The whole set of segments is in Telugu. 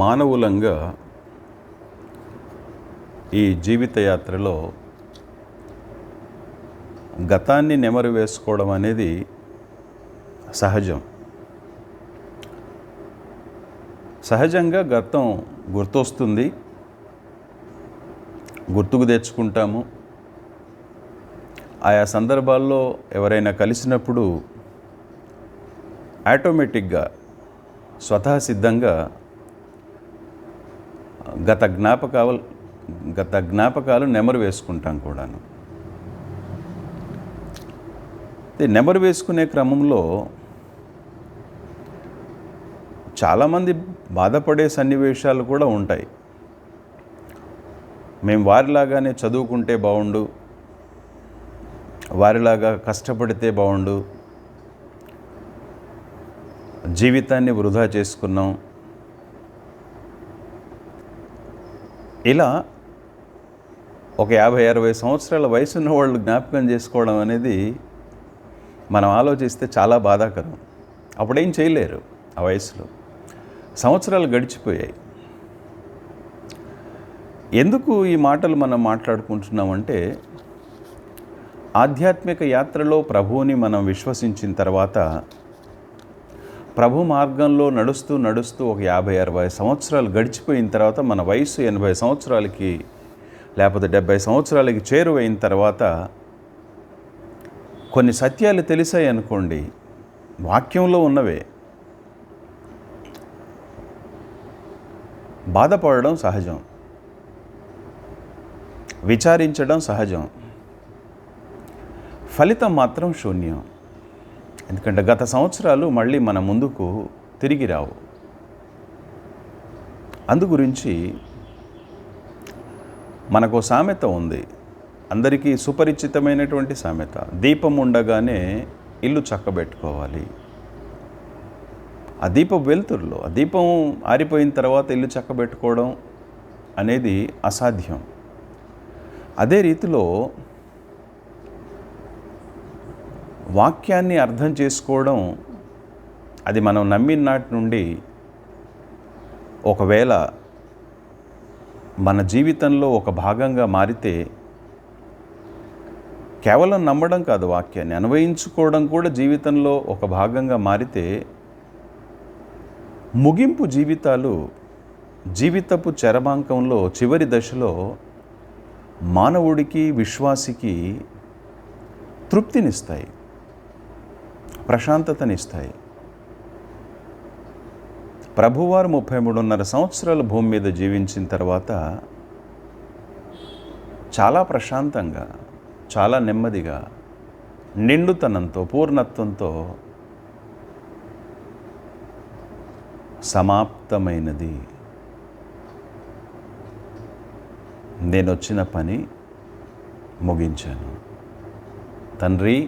మానవులంగా ఈ జీవిత యాత్రలో గతాన్ని నెమరు వేసుకోవడం అనేది సహజం. సహజంగా గతం గుర్తొస్తుంది, గుర్తుకు తెచ్చుకుంటాము. ఆయా సందర్భాల్లో ఎవరైనా కలిసినప్పుడు ఆటోమేటిక్గా స్వతఃసిద్ధంగా గత జ్ఞాపకాలు నెమరు వేసుకుంటాం కూడాను. నెమరు వేసుకునే క్రమంలో చాలామంది బాధపడే సన్నివేశాలు కూడా ఉంటాయి. మేము వారిలాగానే చదువుకుంటే బాగుండు, వారిలాగా కష్టపడితే బాగుండు, జీవితాన్ని వృధా చేసుకున్నాం, ఇలా ఒక 50-60 సంవత్సరాల వయసున్న వాళ్ళు జ్ఞాపకం చేసుకోవడం అనేది మనం ఆలోచిస్తే చాలా బాధాకరం. అప్పుడేం చేయలేరు. ఆ వయసులో సంవత్సరాలు గడిచిపోయాయి. ఎందుకు ఈ మాటలు మనం మాట్లాడుకుంటున్నామంటే, ఆధ్యాత్మిక యాత్రలో ప్రభువుని మనం విశ్వసించిన తర్వాత ప్రభు మార్గంలో నడుస్తూ ఒక 50-60 సంవత్సరాలు గడిచిపోయిన తర్వాత మన వయసు 80 సంవత్సరాలకి లేకపోతే 70 సంవత్సరాలకి చేరువైన తర్వాత కొన్ని సత్యాలు తెలిసాయి అనుకోండి, వాక్యంలో ఉన్నవే, బాధపడడం సహజం, విచారించడం సహజం, ఫలితం మాత్రం శూన్యం. ఎందుకంటే గత సంవత్సరాలు మళ్ళీ మన ముందుకు తిరిగి రావు. అందుగురించి మనకు సామెత ఉంది, అందరికీ సుపరిచితమైనటువంటి సామెత. దీపం ఉండగానే ఇల్లు చక్కబెట్టుకోవాలి. ఆ దీపం వెలుతురులో, ఆ దీపం ఆరిపోయిన తర్వాత ఇల్లు చక్కబెట్టుకోవడం అనేది అసాధ్యం. అదే రీతిలో వాక్యాన్ని అర్థం చేసుకోవడం, అది మనం నమ్మిన నాటి నుండి ఒకవేళ మన జీవితంలో ఒక భాగంగా మారితే, కేవలం నమ్మడం కాదు, వాక్యాన్ని అన్వయించుకోవడం కూడా జీవితంలో ఒక భాగంగా మారితే, ముగింపు జీవితాలు జీవితపు చరమాంకంలో చివరి దశలో మానవుడికి, విశ్వాసికి తృప్తినిస్తాయి, ప్రశాంతతనిస్తాయి. ప్రభువారు 33.5 సంవత్సరాలు భూమి మీద జీవించిన తర్వాత చాలా ప్రశాంతంగా, చాలా నెమ్మదిగా, నిండుతనంతో, పూర్ణత్వంతో సమాప్తమైనది, నేను వచ్చిన పని ముగించాను, తండ్రి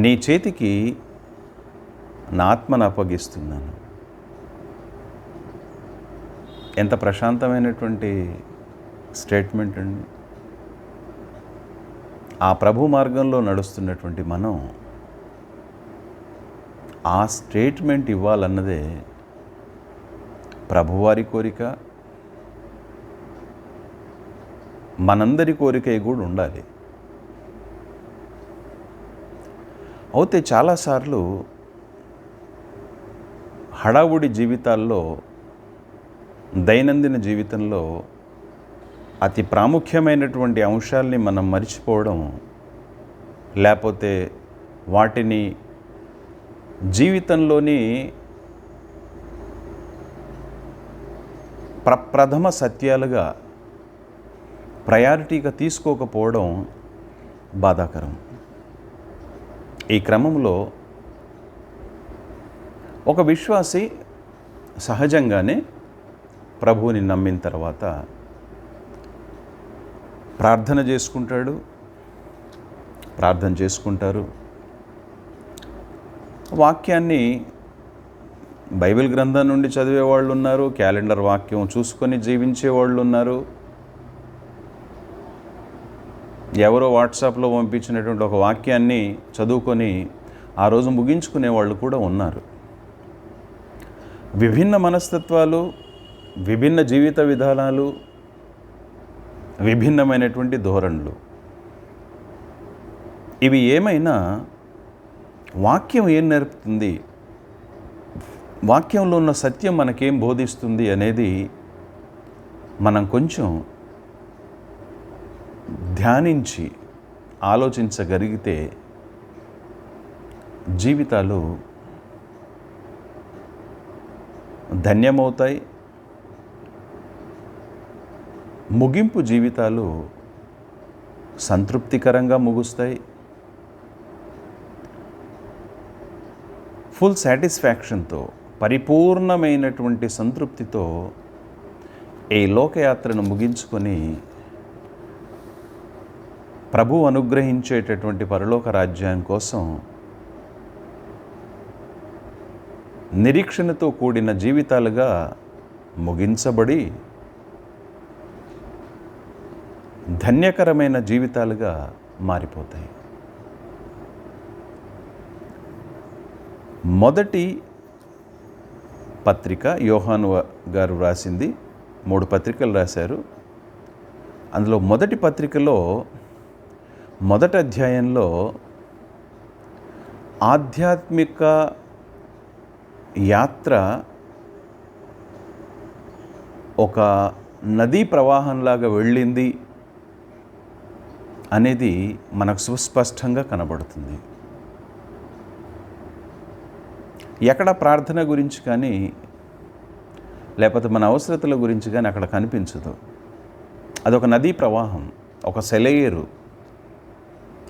నీ చేతికి నా ఆత్మను అప్పగిస్తున్నాను. ఎంత ప్రశాంతమైనటువంటి స్టేట్మెంట్ అండి. ఆ ప్రభు మార్గంలో నడుస్తున్నటువంటి మనం ఆ స్టేట్మెంట్ ఇవ్వాలన్నదే ప్రభువారి కోరిక, మనందరి కోరిక కూడా ఉండాలి. అయితే చాలాసార్లు హడావుడి జీవితాల్లో, దైనందిన జీవితంలో అతి ప్రాముఖ్యమైనటువంటి అంశాల్ని మనం మర్చిపోవడం, లేకపోతే వాటిని జీవితంలోని ప్రథమ సత్యాలుగా ప్రయారిటీగా తీసుకోకపోవడం బాధాకరం. ఈ క్రమంలో ఒక విశ్వాసి సహజంగానే ప్రభువుని నమ్మిన తర్వాత ప్రార్థన చేసుకుంటారు. వాక్యాన్ని బైబిల్ గ్రంథం నుండి చదివేవాళ్ళు ఉన్నారు, క్యాలెండర్ వాక్యం చూసుకొని జీవించేవాళ్ళు ఉన్నారు, ఎవరో వాట్సాప్లో పంపించినటువంటి ఒక వాక్యాన్ని చదువుకొని ఆ రోజు ముగించుకునే వాళ్ళు కూడా ఉన్నారు. విభిన్న మనస్తత్వాలు, విభిన్న జీవిత విధానాలు, విభిన్నమైనటువంటి ధోరణులు. ఇవి ఏమైనా వాక్యం ఏం నేర్పుతుంది, వాక్యంలో ఉన్న సత్యం మనకేం బోధిస్తుంది అనేది మనం కొంచెం ధ్యానించి ఆలోచించగలిగితే జీవితాలు ధన్యమవుతాయి. ముగింపు జీవితాలు సంతృప్తికరంగా ముగుస్తాయి. ఫుల్ సాటిస్ఫాక్షన్తో, పరిపూర్ణమైనటువంటి సంతృప్తితో ఈ లోకయాత్రను ముగించుకొని ప్రభు అనుగ్రహించేటటువంటి పరలోక రాజ్యం కోసం నిరీక్షణతో కూడిన జీవితాలుగా ముగించబడి ధన్యకరమైన జీవితాలుగా మారిపోతాయి. మొదటి పత్రిక యోహాను గారు రాసింది, 3 పత్రికలు రాశారు. అందులో మొదటి పత్రికలో మొదటి అధ్యాయంలో ఆధ్యాత్మిక యాత్ర ఒక నదీ ప్రవాహంలాగా వెళ్ళింది అనేది మనకు సుస్పష్టంగా కనబడుతుంది. ఎక్కడ ప్రార్థన గురించి కానీ లేకపోతే మన అవసరతల గురించి కానీ అక్కడ కనిపించదు. అదొక నదీ ప్రవాహం, ఒక సెలయేరు,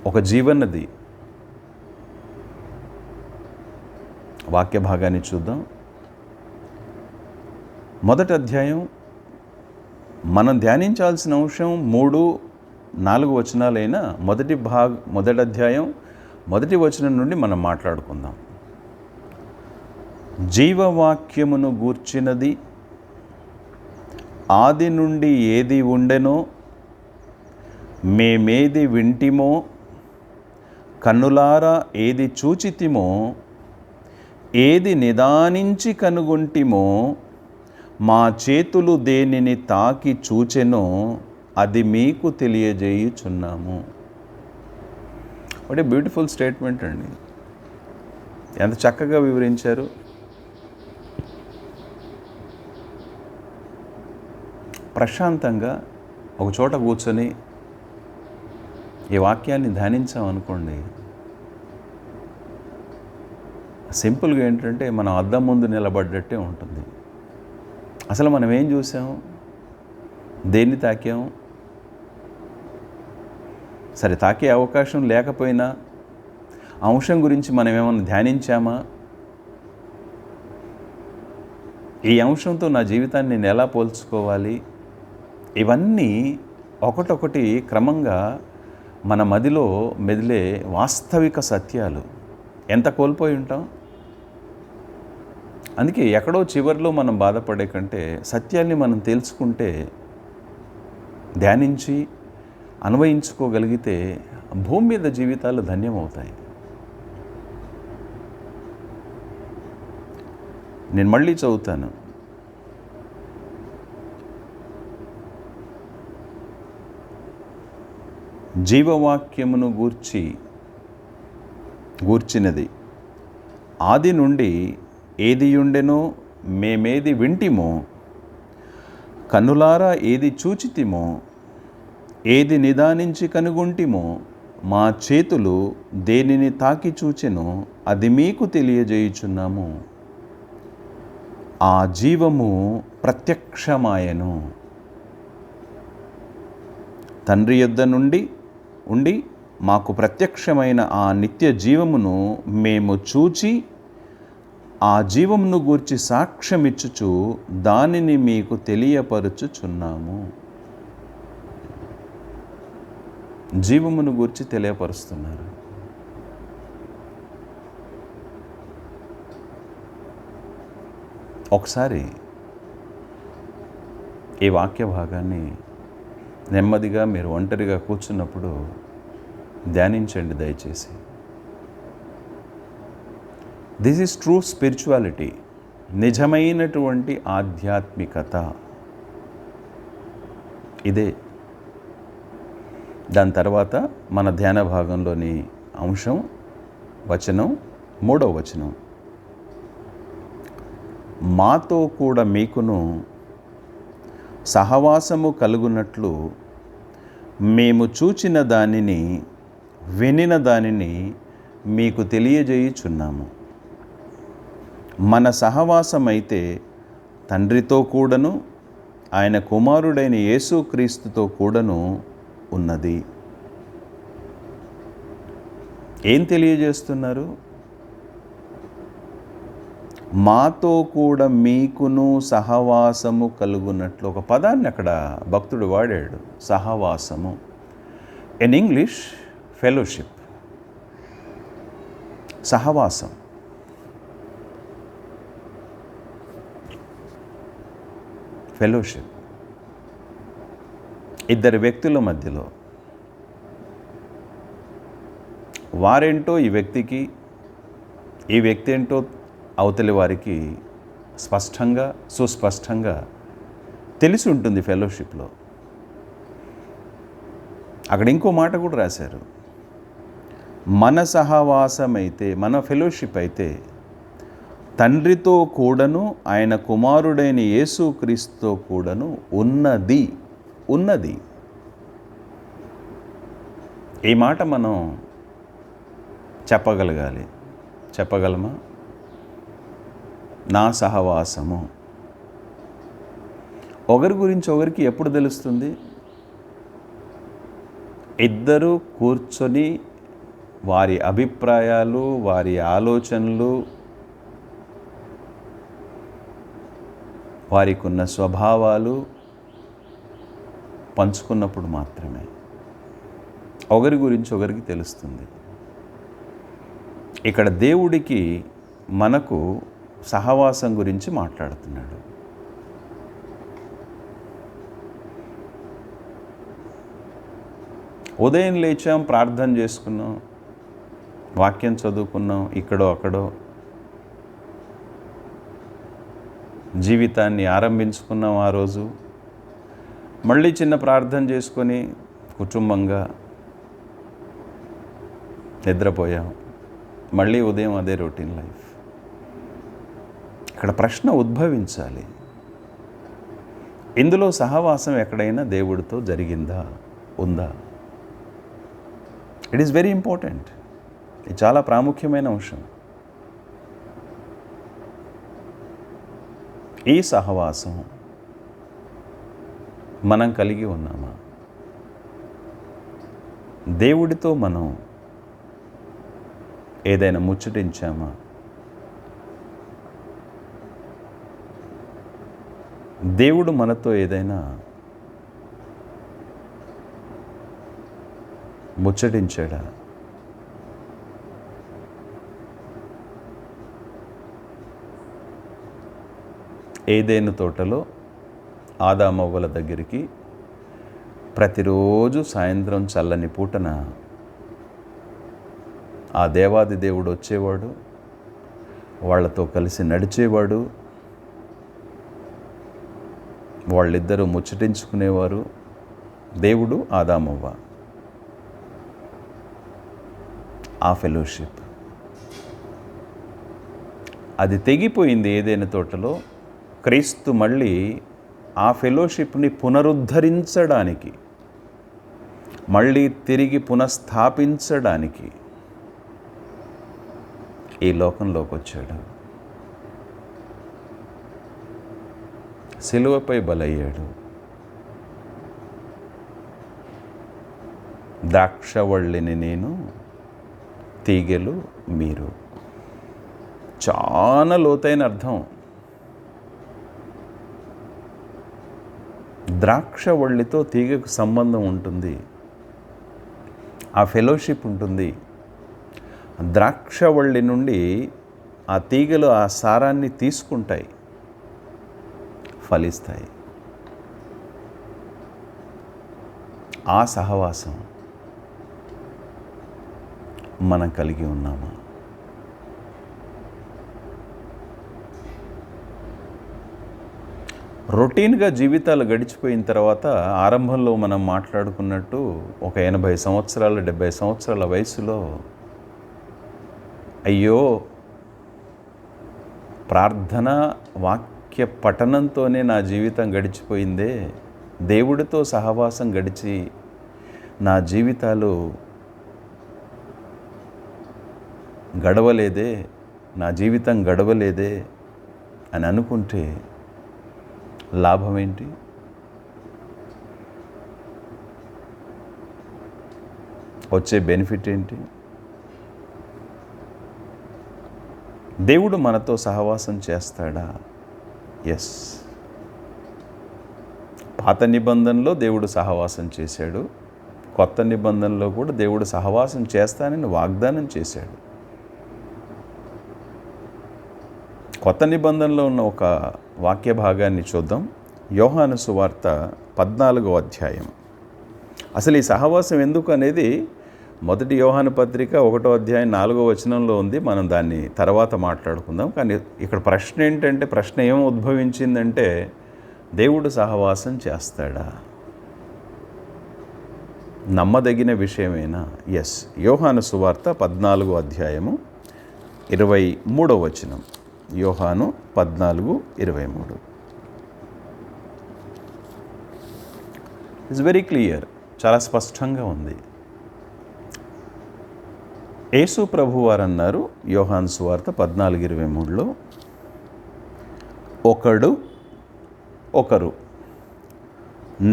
ఒక జీవనది. వాక్య భాగాన్ని చూద్దాం. మొదటి అధ్యాయం మనం ధ్యానించాల్సిన అంశం 3-4 వచనాలైనా మొదటి అధ్యాయం 1 వచనం నుండి మనం మాట్లాడుకుందాం. జీవవాక్యమును గూర్చినది ఆది నుండి ఏది ఉండెనో మేమేది వింటిమో కన్నులారా ఏది చూచితిమో ఏది నిదానించి కనుగొంటిమో మా చేతులు దేనిని తాకి చూచెనో అది మీకు తెలియజేయుచున్నాము. వాట్ ఏ బ్యూటిఫుల్ స్టేట్మెంట్ అండి. ఎంత చక్కగా వివరించారు. ప్రశాంతంగా ఒక చోట కూర్చొని ఈ వాక్యాన్ని ధ్యానించామనుకోండి, సింపుల్గా ఏంటంటే మనం అద్దం ముందు నిలబడ్డట్టే ఉంటుంది. అసలు మనం ఏం చూసాం, దేన్ని తాకాం? సరే, తాకే అవకాశం లేకపోయినా అంశం గురించి మనం ఏమైనా ధ్యానించామా? ఈ అంశంతో నా జీవితాన్ని నేను ఎలా పోల్చుకోవాలి? ఇవన్నీ ఒకటొకటి క్రమంగా మన మదిలో మెదిలే వాస్తవిక సత్యాలు. ఎంత కోల్పోయి ఉంటాం. అందుకే ఎక్కడో చివరిలో మనం బాధపడే కంటే సత్యాన్ని మనం తెలుసుకుంటే, ధ్యానించి అన్వయించుకోగలిగితే భూమి మీద జీవితాలు ధన్యమవుతాయి. నేను మళ్ళీ చదువుతాను. జీవవాక్యమును గూర్చినది ఆది నుండి ఏది ఉండెనో మేమేది వింటిమో కన్నులారా ఏది చూచితిమో ఏది నిదానించి కనుగొంటిమో మా చేతులు దేనిని తాకి చూచెనో అది మీకు తెలియజేయుచున్నాము. ఆ జీవము ప్రత్యక్షమాయెను, తండ్రి యొద్ద నుండి ఉండి మాకు ప్రత్యక్షమైన ఆ నిత్య జీవమును మేము చూచి ఆ జీవమును గూర్చి సాక్ష్యమిచ్చుచు దానిని మీకు తెలియపరచుచున్నాము. జీవమును గూర్చి తెలియపరుస్తున్నారు. ఒకసారి ఈ వాక్య భాగాన్ని నెమ్మదిగా మీరు ఒంటరిగా కూర్చున్నప్పుడు ధ్యానించండి దయచేసి. This is true spirituality. నిజమైనటువంటి ఆధ్యాత్మికత ఇదే. దాని తర్వాత మన ధ్యాన భాగంలోని అంశం వచనం 3వ వచనం. మాతో కూడా మీకును సహవాసము కలుగునట్లు మేము చూచిన దానిని వినిన దానిని మీకు తెలియజేయుచున్నాము. మన సహవాసమైతే తండ్రితో కూడాను ఆయన కుమారుడైన యేసుక్రీస్తుతో కూడాను ఉన్నది. ఏం తెలియజేస్తున్నారు? మాతో కూడా మీకును సహవాసము కలుగునట్లు. ఒక పదాన్ని అక్కడ భక్తుడు వాడాడు, సహవాసము. ఇన్ ఇంగ్లీష్ ఫెలోషిప్, సహవాసం. ఫెలోషిప్ ఇద్దరు వ్యక్తుల మధ్యలో. వారేంటో ఈ వ్యక్తికి, ఈ వ్యక్తి ఏంటో అవతలి వారికి స్పష్టంగా, సుస్పష్టంగా తెలిసి ఉంటుంది ఫెలోషిప్లో. అక్కడ ఇంకో మాట కూడా రాశారు, మన సహవాసం అయితే, మన ఫెలోషిప్ అయితే తండ్రితో కూడాను ఆయన కుమారుడైన యేసుక్రీస్తుతో కూడాను ఉన్నది. ఉన్నది. ఈ మాట మనం చెప్పగలగాలి. చెప్పగలమా? నా సహవాసము. ఒకరి గురించి ఒకరికి ఎప్పుడు తెలుస్తుంది? ఇద్దరు కూర్చొని వారి అభిప్రాయాలు, వారి ఆలోచనలు, వారికి ఉన్న స్వభావాలు పంచుకున్నప్పుడు మాత్రమే ఒకరి గురించి ఒకరికి తెలుస్తుంది. ఇక్కడ దేవుడికి మనకు సహవాసం గురించి మాట్లాడుతున్నాడు. ఉదయం లేచాం, ప్రార్థన చేసుకున్నాం, వాక్యం చదువుకున్నాం, ఇక్కడో అక్కడో జీవితాన్ని ఆరంభించుకున్నాం. ఆ రోజు మళ్ళీ చిన్న ప్రార్థన చేసుకొని కుటుంబంగా నిద్రపోయాం. మళ్ళీ ఉదయం అదే రొటీన్ లైఫ్. ఇక్కడ ప్రశ్న ఉద్భవించాలి, ఇందులో సహవాసం ఎక్కడైనా దేవుడితో జరిగిందా, ఉందా? It is very important. ఇది చాలా ప్రాముఖ్యమైన అంశం. ఈ సహవాసం మనం కలిగి ఉన్నామా? దేవుడితో మనం ఏదైనా ముచ్చటించామా? దేవుడు మనతో ఏదైనా ముచ్చటించాడా? ఏదైనా తోటలో ఆదామవ్వల దగ్గరికి ప్రతిరోజు సాయంత్రం చల్లని పూటన ఆ దేవాది దేవుడు వచ్చేవాడు, వాళ్ళతో కలిసి నడిచేవాడు, వాళ్ళిద్దరూ ముచ్చటించుకునేవారు. దేవుడు, ఆదామవ్వ, ఆ ఫెలోషిప్ అది తెగిపోయింది ఏదైనా తోటలో. క్రీస్తు మళ్ళీ ఆ ఫెలోషిప్ని పునరుద్ధరించడానికి, మళ్ళీ తిరిగి పునఃస్థాపించడానికి ఈ లోకంలోకి వచ్చాడు. సిలువపై బలయ్యాడు. ద్రాక్షవల్లిని నేను, తీగెలు మీరు. చాలా లోతైన అర్థం. ద్రాక్షవల్లితో తీగకు సంబంధం ఉంటుంది, ఆ ఫెలోషిప్ ఉంటుంది. ద్రాక్షవల్లి నుండి ఆ తీగలు ఆ సారాన్ని తీసుకుంటాయి, ఫలిస్తాయి. ఆ సహవాసం మనం కలిగి ఉన్నామా? రొటీన్గా జీవితాలు గడిచిపోయిన తర్వాత ఆరంభంలో మనం మాట్లాడుకున్నట్టు ఒక 80 సంవత్సరాలు 70 సంవత్సరాల వయసులో అయ్యో ప్రార్థన వాక్య పఠనంతోనే నా జీవితం గడిచిపోయిందే, దేవుడితో సహవాసం గడిచి నా జీవితాలు గడవలేదే, నా జీవితం గడవలేదే అని అనుకుంటే లాభం ఏంటి? వచ్చే బెనిఫిట్ ఏంటి? దేవుడు మనతో సహవాసం చేస్తాడా? ఎస్. పాత నిబంధనలో దేవుడు సహవాసం చేశాడు, కొత్త నిబంధనలో కూడా దేవుడు సహవాసం చేస్తానని వాగ్దానం చేశాడు. కొత్త నిబంధనలో ఉన్న ఒక వాక్య భాగాన్ని చూద్దాం. యోహాను సువార్త 14వ అధ్యాయం. అసలు ఈ సహవాసం ఎందుకు అనేది మొదటి యోహాను పత్రిక 1వ అధ్యాయం 4వ వచనంలో ఉంది. మనం దాన్ని తర్వాత మాట్లాడుకుందాం. కానీ ఇక్కడ ప్రశ్న ఏంటంటే, ప్రశ్న ఏం ఉద్భవించిందంటే, దేవుడు సహవాసం చేస్తాడా? నమ్మదగిన విషయమేనా? ఎస్. యోహాను సువార్త 14వ అధ్యాయము 23వ వచనం. యోహాను 14:23. ఇట్స్ వెరీ క్లియర్, చాలా స్పష్టంగా ఉంది. యేసు ప్రభువారు అన్నారు యోహాను సువార్త 14:23లో, ఒకరు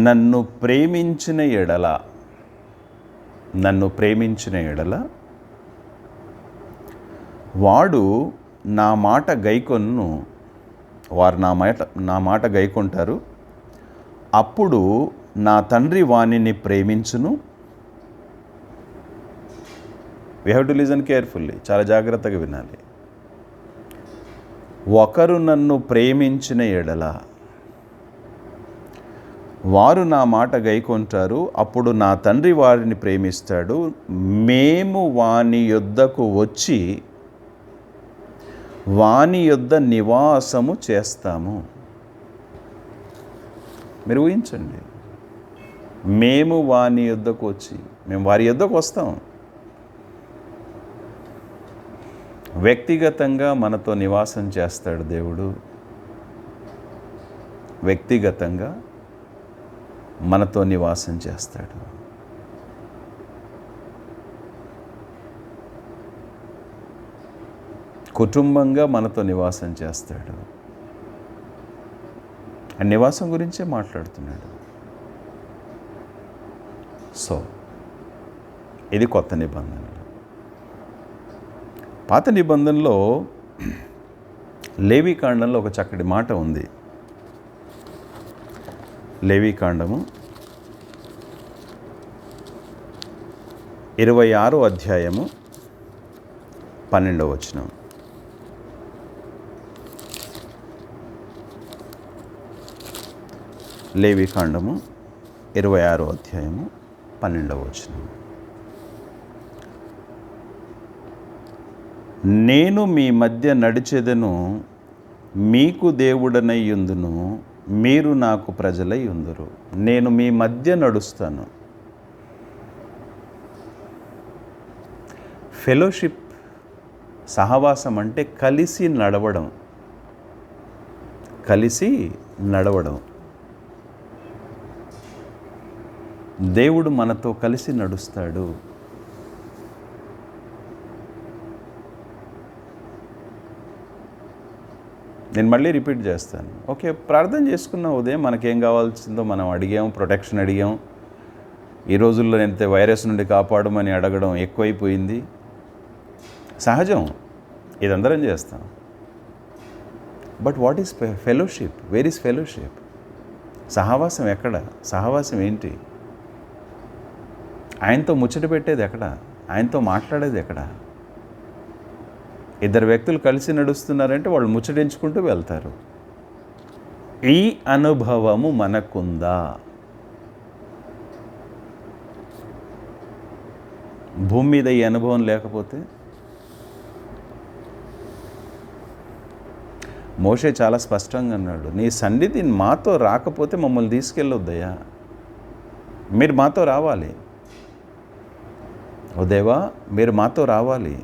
నన్ను ప్రేమించిన ఎడల వాడు నా మాట గైకొన్ను, వారు నా మాట గైకొంటారు, అప్పుడు నా తండ్రి వానిని ప్రేమించును. We have to listen carefully, చాలా జాగ్రత్తగా వినాలి. ఒకరు నన్ను ప్రేమించిన ఎడల వారు నా మాట గైకొంటారు, అప్పుడు నా తండ్రి వారిని ప్రేమిస్తాడు, మేము వాని యొద్దకు వచ్చి వాని యొద్ద నివాసము చేస్తాము. మీరు ఊహించండి, మేము వాని యొద్దకు వచ్చి, మేము వారి యొద్దకు వస్తాం. వ్యక్తిగతంగా మనతో నివాసం చేస్తాడు దేవుడు. వ్యక్తిగతంగా మనతో నివాసం చేస్తాడు. కుటుంబంగా మనతో నివాసం చేస్తాడు. ఆ నివాసం గురించే మాట్లాడుతున్నాడు. సో ఇది కొత్త నిబంధన. పాత నిబంధనలో లేవీకాండంలో ఒక చక్కటి మాట ఉంది. లేవీకాండము 26వ అధ్యాయము 12వ వచనం. లేవీకాండము 26వ అధ్యాయము 12వ వచనం. నేను మీ మధ్య నడిచెదను, మీకు దేవుడనై యుందును, మీరు నాకు ప్రజలై యుందురు. నేను మీ మధ్య నడుస్తాను. ఫెలోషిప్, సహవాసం అంటే కలిసి నడవడం. దేవుడు మనతో కలిసి నడుస్తాడు. నేను మళ్ళీ రిపీట్ చేస్తాను. ఓకే, ప్రార్థన చేసుకున్న ఉదయం మనకేం కావాల్సిందో మనం అడిగాం, ప్రొటెక్షన్ అడిగాం. ఈ రోజుల్లో ఎంత వైరస్ నుండి కాపాడమని అడగడం ఎక్కువైపోయింది. సహజం, ఇదందరం చేస్తాం. But what is fellowship? Where is fellowship? సహవాసం ఎక్కడ? సహవాసం ఏంటి? ఆయనతో ముచ్చట పెట్టేది ఎక్కడ? ఆయనతో మాట్లాడేది ఎక్కడ? ఇద్దరు వ్యక్తులు కలిసి నడుస్తున్నారంటే వాళ్ళు ముచ్చటించుకుంటూ వెళ్తారు. ఈ అనుభవము మనకుందా? భూమి మీద ఈ అనుభవం లేకపోతే మోషే చాలా స్పష్టంగా అన్నాడు, నీ సన్నిధి మాతో రాకపోతే మమ్మల్ని తీసుకెళ్ళొద్దయ్యా, మీరు మాతో రావాలి. ఓ దేవా, మీరు మాతో రావాలి.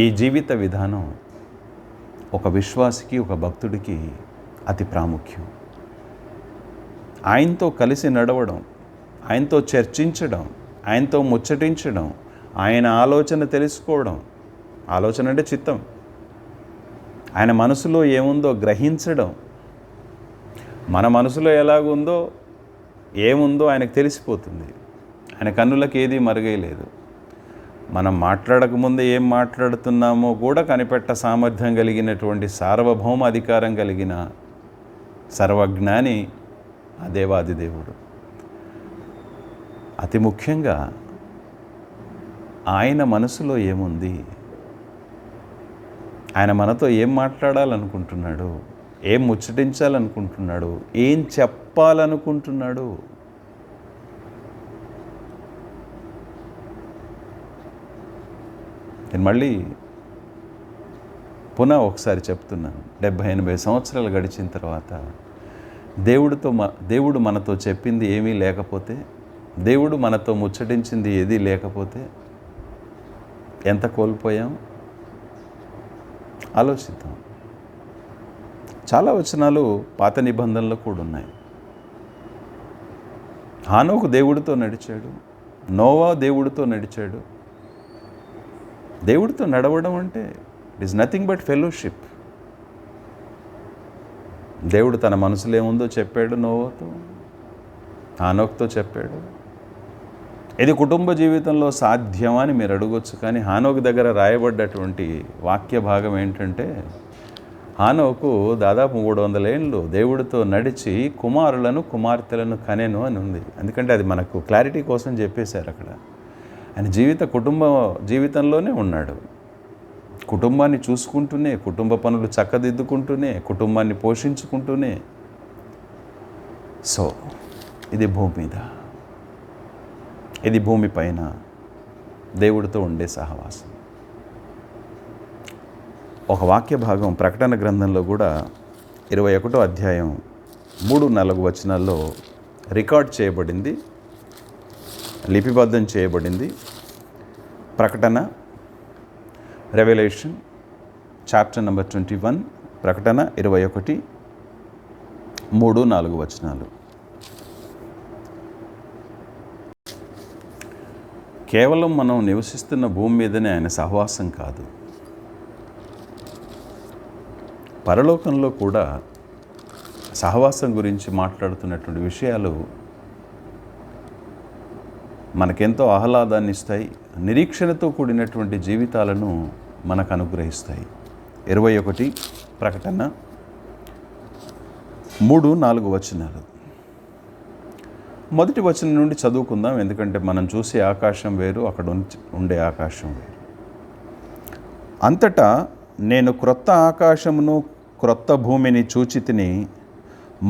ఈ జీవిత విధానం ఒక విశ్వాసికి, ఒక భక్తుడికి అతి ప్రాముఖ్యం. ఆయనతో కలిసి నడవడం, ఆయనతో చర్చించడం, ఆయనతో ముచ్చటించడం, ఆయన ఆలోచన తెలుసుకోవడం. ఆలోచన అంటే చిత్తం. ఆయన మనసులో ఏముందో గ్రహించడం. మన మనసులో ఎలాగుందో, ఏముందో ఆయనకు తెలిసిపోతుంది. ఆయన కన్నులకు ఏది మరుగేయలేదు. మనం మాట్లాడకముందే ఏం మాట్లాడుతున్నామో కూడా కనిపెట్ట సామర్థ్యం కలిగినటువంటి సార్వభౌమ అధికారం కలిగిన సర్వజ్ఞాని ఆ దేవాది దేవుడు. అతి ముఖ్యంగా ఆయన మనసులో ఏముంది, ఆయన మనతో ఏం మాట్లాడాలనుకుంటున్నాడు, ఏం ముచ్చటించాలనుకుంటున్నాడు, ఏం చెప్పాలనుకుంటున్నాడు. నేను మళ్ళీ పునః ఒకసారి చెప్తున్నాను. 70-80 సంవత్సరాలు గడిచిన తర్వాత దేవుడు మనతో చెప్పింది ఏమీ లేకపోతే, దేవుడు మనతో ముచ్చటించింది ఏదీ లేకపోతే ఎంత కోల్పోయాం ఆలోచిద్దాం. చాలా వచనాలు పాత నిబంధనలో కూడా ఉన్నాయి. హానోకు దేవుడితో నడిచాడు, నోవా దేవుడితో నడిచాడు. దేవుడితో నడవడం అంటే it is nothing but fellowship. దేవుడు తన మనసులో ఏముందో చెప్పాడు నోవాతో, హానోకుతో చెప్పాడు. ఇది కుటుంబ జీవితంలో సాధ్యమా అని మీరు అడగొచ్చు. కానీ హానోకు దగ్గర రాయబడ్డటువంటి వాక్య భాగం ఏంటంటే, హానోకు దాదాపు 300 ఏళ్ళు దేవుడితో నడిచి కుమారులను కుమార్తెలను కనెను అని ఉంది. ఎందుకంటే అది మనకు క్లారిటీ కోసం చెప్పేశారు అక్కడ. ఆయన కుటుంబ జీవితంలోనే ఉన్నాడు. కుటుంబాన్ని చూసుకుంటూనే, కుటుంబ పనులు చక్కదిద్దుకుంటూనే, కుటుంబాన్ని పోషించుకుంటూనే. సో ఇది భూమి మీద, ఇది భూమిపైన దేవుడితో ఉండే సహవాసం. ఒక వాక్య భాగం ప్రకటన గ్రంథంలో కూడా 21వ అధ్యాయం 3-4 వచనాల్లో రికార్డ్ చేయబడింది, లిపిబద్ధం చేయబడింది. ప్రకటన, రెవల్యూషన్ చాప్టర్ నెంబర్ 21, ప్రకటన 21, 3-4 వచనాలు. కేవలం మనం నివసిస్తున్న భూమి మీదనే ఆయన సహవాసం కాదు, పరలోకంలో కూడా సహవాసం గురించి మాట్లాడుతున్నటువంటి విషయాలు మనకెంతో ఆహ్లాదాన్ని ఇస్తాయి, నిరీక్షణతో కూడినటువంటి జీవితాలను మనకు అనుగ్రహిస్తాయి. 21 ప్రకటన 3-4 వచనాలు. మొదటి వచనం నుండి చదువుకుందాం, ఎందుకంటే మనం చూసే ఆకాశం వేరు, అక్కడ ఉండే ఆకాశం వేరు. అంతటా నేను క్రొత్త ఆకాశమును క్రొత్త భూమిని చూచితిని.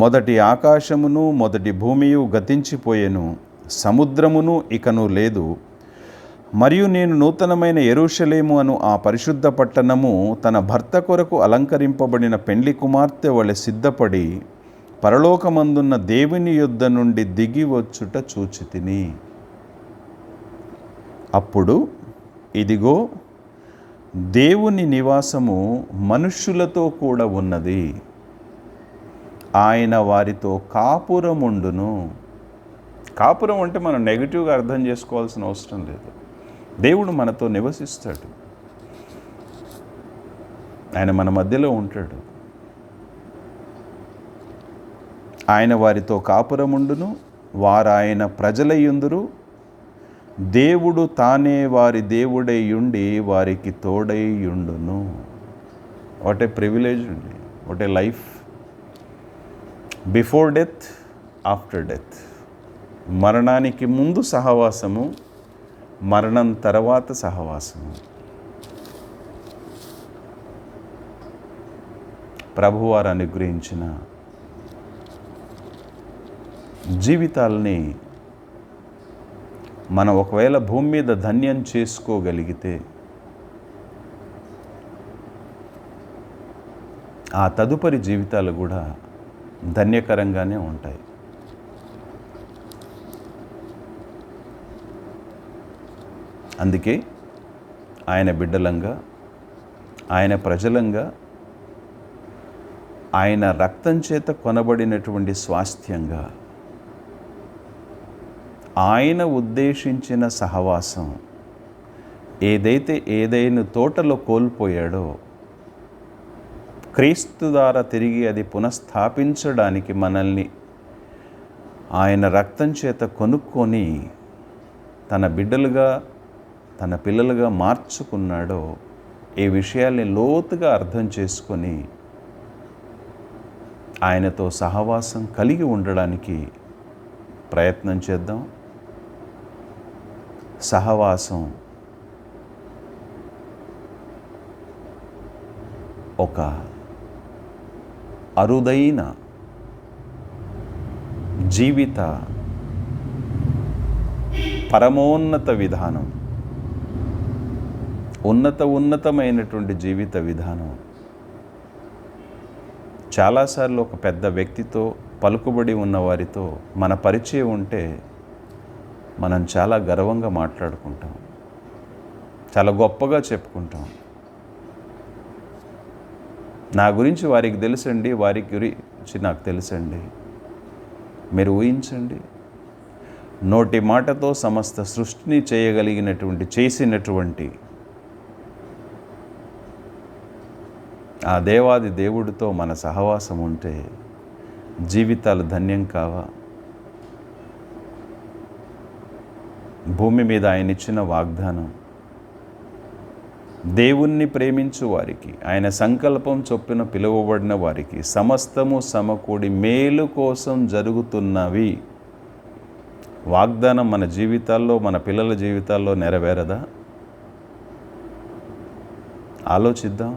మొదటి ఆకాశమును మొదటి భూమియు గతించిపోయెను, సముద్రమును ఇకను లేదు. మరియు నేను నూతనమైన యెరూషలేము అను ఆ పరిశుద్ధ పట్టణము తన భర్త కొరకు అలంకరింపబడిన పెండ్లి కుమార్తె వలె సిద్ధపడి పరలోకమందున్న దేవుని యొద్ద నుండి దిగి వచ్చుట చూచితిని. అప్పుడు ఇదిగో, దేవుని నివాసము మనుష్యులతో కూడా ఉన్నది, ఆయన వారితో కాపురముండును. కాపురం అంటే మనం నెగిటివ్గా అర్థం చేసుకోవాల్సిన అవసరం లేదు. దేవుడు మనతో నివసిస్తాడు, ఆయన మన మధ్యలో ఉంటాడు. ఆయన వారితో కాపురముండును, వారాయన ప్రజలయ్యుందురు. దేవుడు తానే వారి దేవుడై ఉండి వారికి తోడై ఉండును. వాట్ ఏ ప్రివిలేజ్ అండి, what a life. Before death, after death. మరణానికి ముందు సహవాసము, మరణం తర్వాత సహవాసము. ప్రభువారు అనుగ్రహించిన జీవితాలని మనం ఒకవేళ భూమి మీద ధన్యం చేసుకోగలిగితే ఆ తదుపరి జీవితాలు కూడా ధన్యకరంగానే ఉంటాయి. అందుకే ఆయన బిడ్డలంగా, ఆయన ప్రజలంగా, ఆయన రక్తం చేత కొనబడినటువంటి స్వాస్థ్యంగా ఆయన ఉద్దేశించిన సహవాసం ఏదైతే ఏదైనా తోటలో కోల్పోయాడో క్రీస్తు ద్వారా తిరిగి అది పునఃస్థాపించడానికి మనల్ని ఆయన రక్తం చేత కొనుక్కొని తన బిడ్డలుగా, తన పిల్లలుగా మార్చుకున్నాడో ఈ విషయాల్ని లోతుగా అర్థం చేసుకొని ఆయనతో సహవాసం కలిగి ఉండడానికి ప్రయత్నం చేద్దాం. సహవాసం ఒక అరుదైన జీవిత పరమోన్నత విధానం, ఉన్నతమైనటువంటి జీవిత విధానం. చాలాసార్లు ఒక పెద్ద వ్యక్తితో, పలుకుబడి ఉన్నవారితో మన పరిచయం ఉంటే మనం చాలా గర్వంగా మాట్లాడుకుంటాం, చాలా గొప్పగా చెప్పుకుంటాం. నా గురించి వారికి తెలుసండి, వారి గురించి నాకు తెలుసండి. మీరు ఊహించండి, నోటి మాటతో సమస్త సృష్టిని చేసినటువంటి ఆ దేవాది దేవుడితో మన సహవాసం ఉంటే జీవితాలు ధన్యం కావా? భూమి మీద ఆయన ఇచ్చిన వాగ్దానం, దేవుణ్ణి ప్రేమించు వారికి, ఆయన సంకల్పం చొప్పున పిలువబడిన వారికి సమస్తము సమకూడి మేలు కోసం జరుగుతున్నవి. వాగ్దానం మన జీవితాల్లో, మన పిల్లల జీవితాల్లో నెరవేరదా? ఆలోచిద్దాం.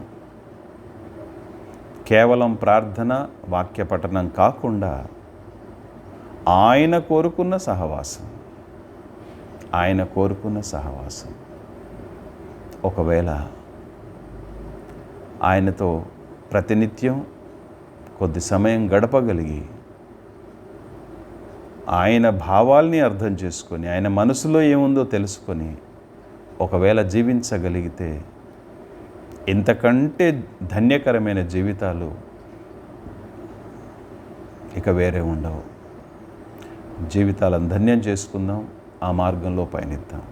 కేవలం ప్రార్థన, వాక్య పఠనం కాకుండా ఆయన కోరుకున్న సహవాసం, ఒకవేళ ఆయనతో ప్రతినిత్యం కొద్ది సమయం గడపగలిగి ఆయన భావాల్ని అర్థం చేసుకొని, ఆయన మనసులో ఏముందో తెలుసుకొని ఒకవేళ జీవించగలిగితే ఇంతకంటే ధన్యకరమైన జీవితాలు ఇక వేరే ఉండవు. జీవితాలను ధన్యం చేసుకుందాం, ఆ మార్గంలో పయనిద్దాం.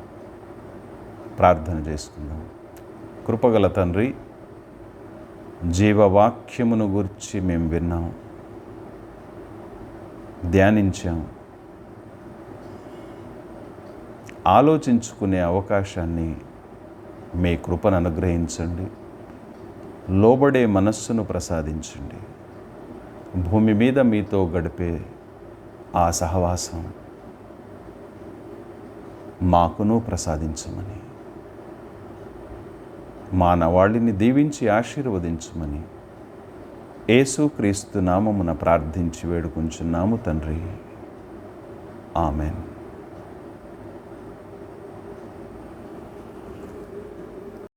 ప్రార్థన చేసుకుందాం. కృపగల తండ్రి, జీవవాక్యమును గురించి మేము విన్నాం, ధ్యానించాం, ఆలోచించుకునే అవకాశాన్ని మీ కృపను అనుగ్రహించండి. లోబడే మనస్సును ప్రసాదించండి. భూమి మీద మీతో గడిపే ఆ సహవాసం మాకును ప్రసాదించమని, మానవాళిని దీవించి ఆశీర్వదించమని యేసుక్రీస్తు నామమున ప్రార్థించి వేడుకుంటున్నాము తండ్రి. ఆమెన్.